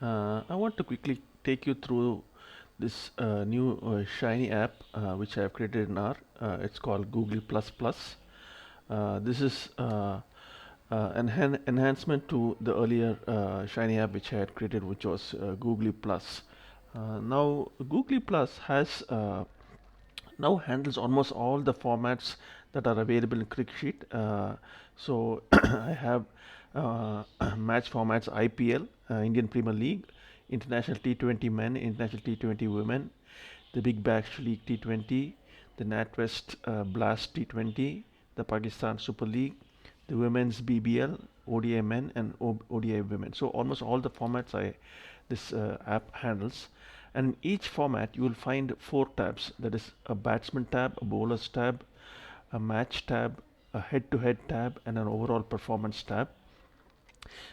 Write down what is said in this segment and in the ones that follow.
I want to quickly take you through this new shiny app which I have created in R. It's called GooglyPlusPlus. This is an enhancement to the earlier shiny app which I had created, which was Googly Plus. Now Googly Plus has now handles almost all the formats that are available in Cricksheet. So I have match formats: IPL, Indian Premier League, International T20 Men, International T20 Women, the Big Bash League T20, the NatWest Blast T20, the Pakistan Super League, the Women's BBL, ODI Men, and ODI Women. So almost all the formats this app handles. And in each format, you will find four tabs. That is a batsman tab, a bowlers tab, a match tab, a head-to-head tab, and an overall performance tab.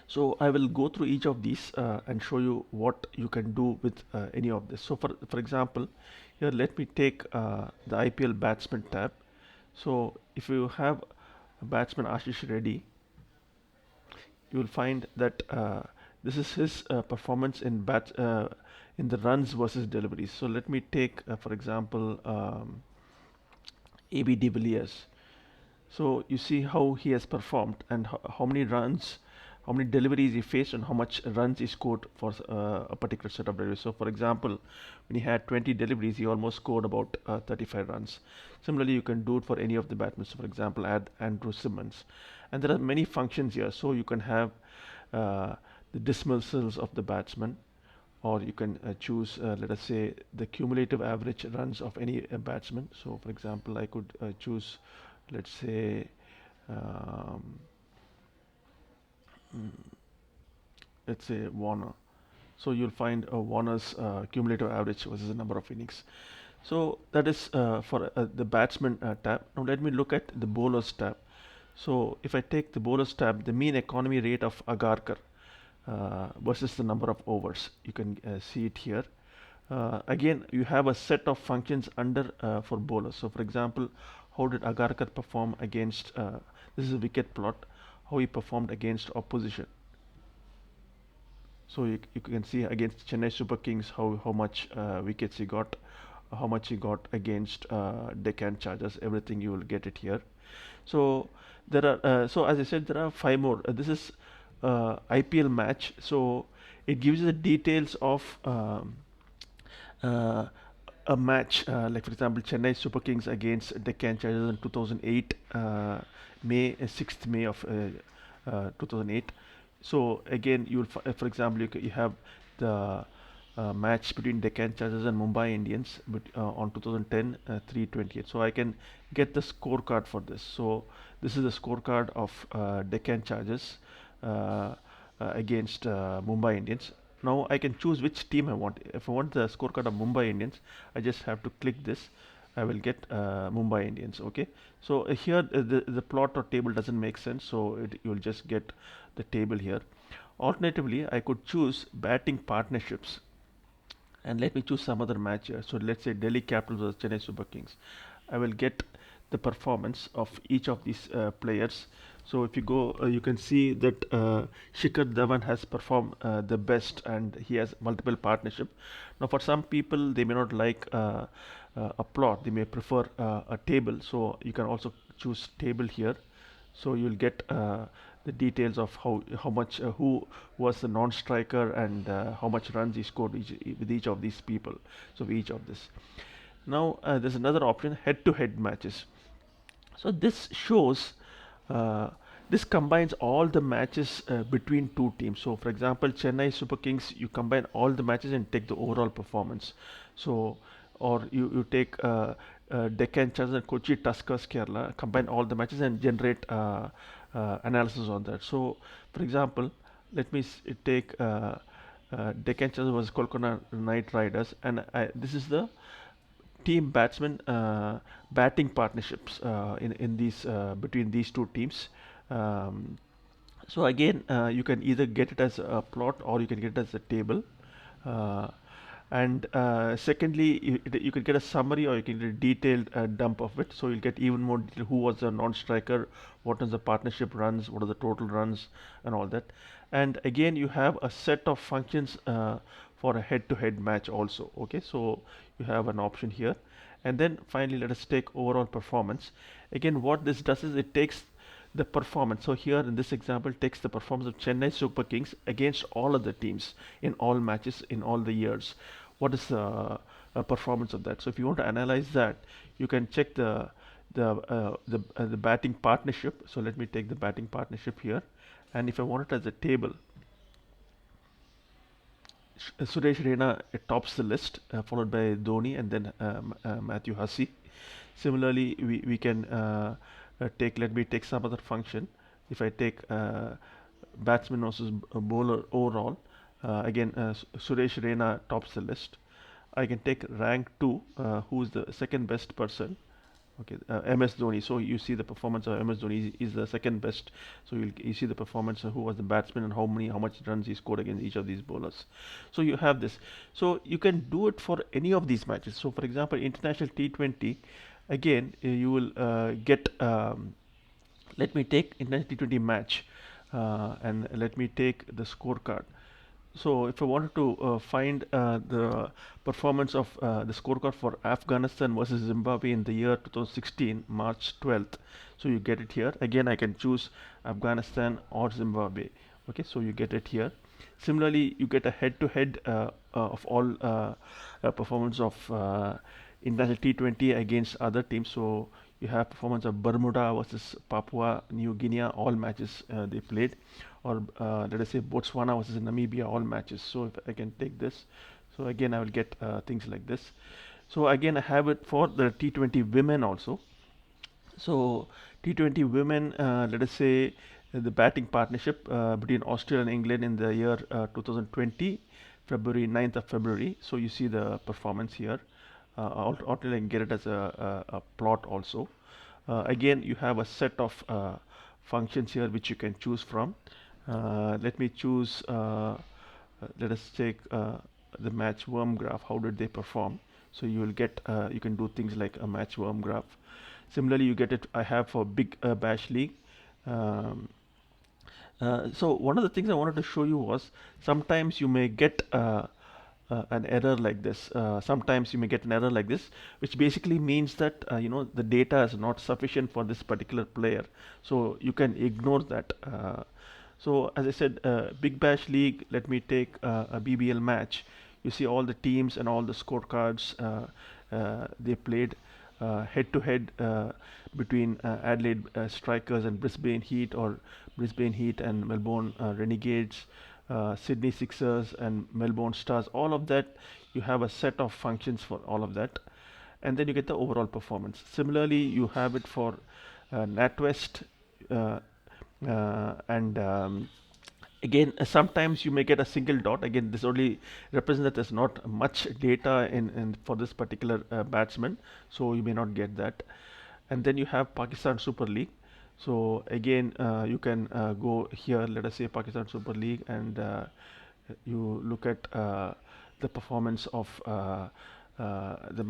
So I will go through each of these and show you what you can do with any of this. So for example, here let me take the IPL batsman tab. So if you have a batsman Ashish Reddy, you will find that this is his performance in the runs versus deliveries. So let me take for example AB de Villiers. So you see how he has performed and how many runs, how many deliveries he faced, and how much runs he scored for a particular set of deliveries. So, for example, when he had 20 deliveries, he almost scored about 35 runs. Similarly, you can do it for any of the batsmen. So, for example, add Andrew Simmons, and there are many functions here. So you can have uh, the dismissals of the batsman, or you can choose, let us say, the cumulative average runs of any batsman. So, for example, I could choose, let's say, um, mm, let's say Warner. So you'll find Warner's cumulative average versus the number of innings. So that is for the batsman tab. Now let me look at the bowlers tab. So if I take the bowlers tab, the mean economy rate of Agarkar versus the number of overs, you can see it here. Again, you have a set of functions under for bowlers. So for example, how did Agarkar perform against, this is a wicket plot, how he performed against opposition. So you can see against Chennai Super Kings how much wickets he got, how much he got against Deccan Chargers. Everything you will get it here. So there are so as I said, there are five more. This is IPL match. So it gives you the details of uh, a match, like for example Chennai Super Kings against Deccan Chargers in 2008, May 6th May of 2008. So again, for example, you have the match between Deccan Chargers and Mumbai Indians on 2010 3/28. So I can get the scorecard for this. So this is the scorecard of Deccan Chargers against Mumbai Indians. Now I can choose which team I want. If I want the scorecard of Mumbai Indians, I just have to click this. I will get Mumbai Indians. Okay. So here the plot or table doesn't make sense. So you'll just get the table here. Alternatively, I could choose batting partnerships, and let me choose some other match here. So let's say Delhi Capitals versus Chennai Super Kings. I will get the performance of each of these players. So if you go, you can see that Shikhar Dhawan has performed the best, and he has multiple partnership. Now, for some people, they may not like a plot; they may prefer a table. So you can also choose table here. So you'll get the details of how much who was the non-striker and how much runs he scored with each of these people. So each of this. Now there's another option: head-to-head matches. So this shows, uh, this combines all the matches between two teams. So for example, Chennai Super Kings, you combine all the matches and take the overall performance. So, or you take Deccan Chargers and Kochi Tuskers Kerala, combine all the matches and generate analysis on that. So for example, let me take Deccan Chargers versus Kolkata Knight Riders, and this is the team batsmen batting partnerships in these between these two teams. Um, so again, you can either get it as a plot or you can get it as a table. Uh, and secondly, you can get a summary or you can get a detailed dump of it. So you'll get even more detail: who was the non-striker, what was the partnership runs, what are the total runs, and all that. and again you have a set of functions for a head-to-head match also. Okay, so you have an option here, and then finally let us take overall performance. Again, what this does is it takes the performance. So here in this example, takes the performance of Chennai Super Kings against all other teams in all matches in all the years. What is the performance of that? So if you want to analyze that, you can check the batting partnership. So let me take the batting partnership here, and if I want it as a table, Suresh Raina tops the list, followed by Dhoni and then Matthew Hussey. Similarly, we can take, let me take some other function. If I take batsman versus bowler overall, again Suresh Raina tops the list. I can take rank 2, who is the second best person. Okay, MS Dhoni. So you see the performance of MS Dhoni is the second best. So you see the performance of who was the batsman and how much runs he scored against each of these bowlers. So you have this. So you can do it for any of these matches. So for example, international T20, again you will get. Let me take international T20 match, and let me take the scorecard. So if I wanted to find the performance of the scorecard for Afghanistan versus Zimbabwe in the year 2016, March 12th, so you get it here. Again, I can choose Afghanistan or Zimbabwe. Okay, so you get it here. Similarly, you get a head-to-head of all performance of international T20 against other teams. So you have performance of Bermuda versus Papua New Guinea, all matches they played, or let us say Botswana versus Namibia, all matches. So if I can take this, so again I will get things like this. So again I have it for the T20 women also. So T20 women, let us say the batting partnership between Australia and England in the year 2020, February 9th of February. So you see the performance here. Or I can get it as a plot also. Again, you have a set of functions here which you can choose from. Let me choose, let us take the match worm graph. How did they perform? So you will get, you can do things like a match worm graph. Similarly, you get it, I have for Big Bash League. Um, so one of the things I wanted to show you was sometimes you may get an error like this. Sometimes you may get an error like this, which basically means that the data is not sufficient for this particular player. So you can ignore that. So as I said, Big Bash League. Let me take a BBL match. You see all the teams and all the scorecards they played head to head between Adelaide Strikers and Brisbane Heat, or Brisbane Heat and Melbourne Renegades, Sydney Sixers and Melbourne Stars. All of that, you have a set of functions for all of that, and then you get the overall performance. Similarly, you have it for NatWest, uh, and again sometimes you may get a single dot. Again, this only represents that there's not much data in for this particular batsman, so you may not get that. And then you have Pakistan Super League. So again, you can go here, let us say Pakistan Super League, and you look at the performance of the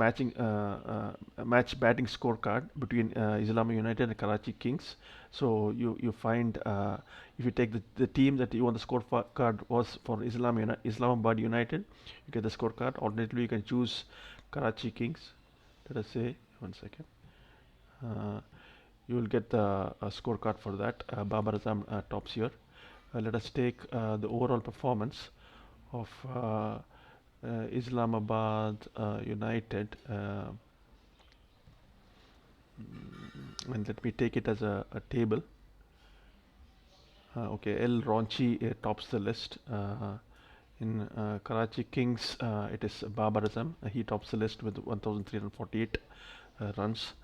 match batting scorecard between Islamic United and Karachi Kings. So you find, if you take the team that you want, the scorecard was for Islamabad United, you get the scorecard. Alternatively, you can choose Karachi Kings. Let us say, one second. Uh, you will get the scorecard for that. Babar Azam tops here. Let us take the overall performance of Islamabad United, and let me take it as a table. Okay, El Ronchi tops the list. In Karachi Kings, it is Babar Azam. He tops the list with 1,348 runs.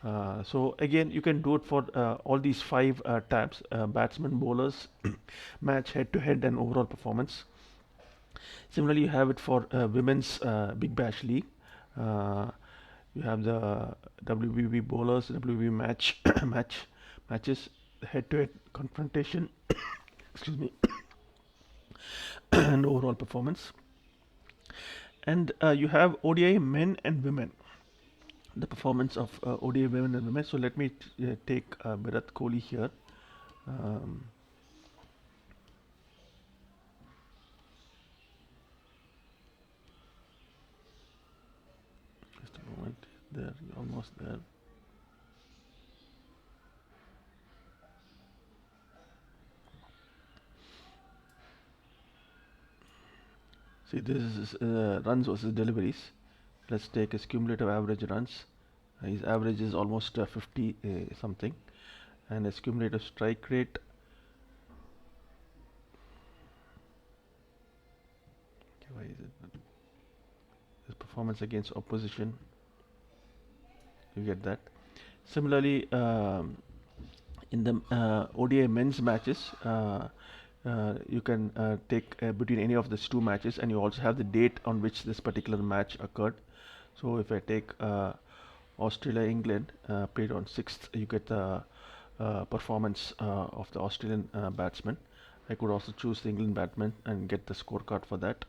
So again, you can do it for all these five tabs: batsmen, bowlers, match, head-to-head, and overall performance. Similarly, you have it for women's Big Bash League. Uh, you have the WBB bowlers, WBB matches, head-to-head confrontation, excuse me, and overall performance. And you have ODI men and women, the performance of ODI women and women. So let me take Virat Kohli here. Um, almost there. See, this is runs versus deliveries. Let's take his cumulative average runs. His average is almost 50 something, and his cumulative strike rate. Okay, why is it? His performance against opposition. You get that. Similarly, in the ODI men's matches, you can take between any of these two matches, and you also have the date on which this particular match occurred. So if I take Australia England played on 6th, you get the performance of the Australian batsman. I could also choose the England batsman and get the scorecard for that.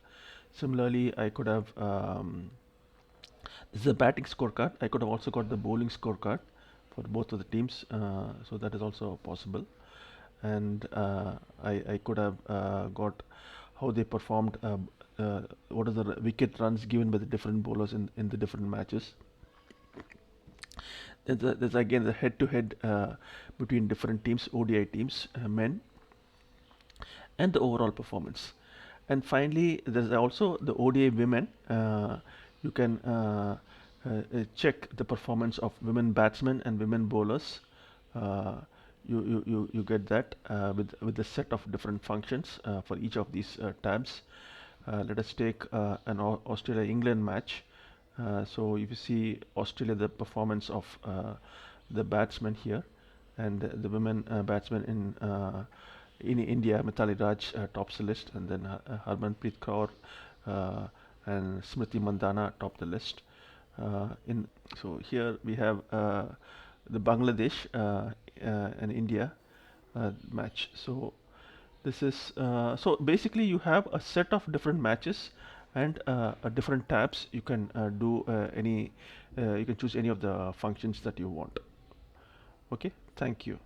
Similarly, I could have this is a batting scorecard. I could have also got the bowling scorecard for both of the teams, so that is also possible. And I could have got how they performed, what are the wicket runs given by the different bowlers in the different matches. There's again the head-to-head between different teams, ODI teams, men, and the overall performance. And finally, there's also the ODI women. You can check the performance of women batsmen and women bowlers. Uh, you get that with a set of different functions for each of these tabs. Let us take an Australia England match. So if you see Australia, the performance of the batsmen here, and the women batsmen in India, Mithali Raj tops the list, and then Harmanpreet Kaur and Smriti Mandhana top the list. In so here we have the Bangladesh and India match. So this is so basically you have a set of different matches and different tabs. You can do any you can choose any of the functions that you want. Okay, thank you.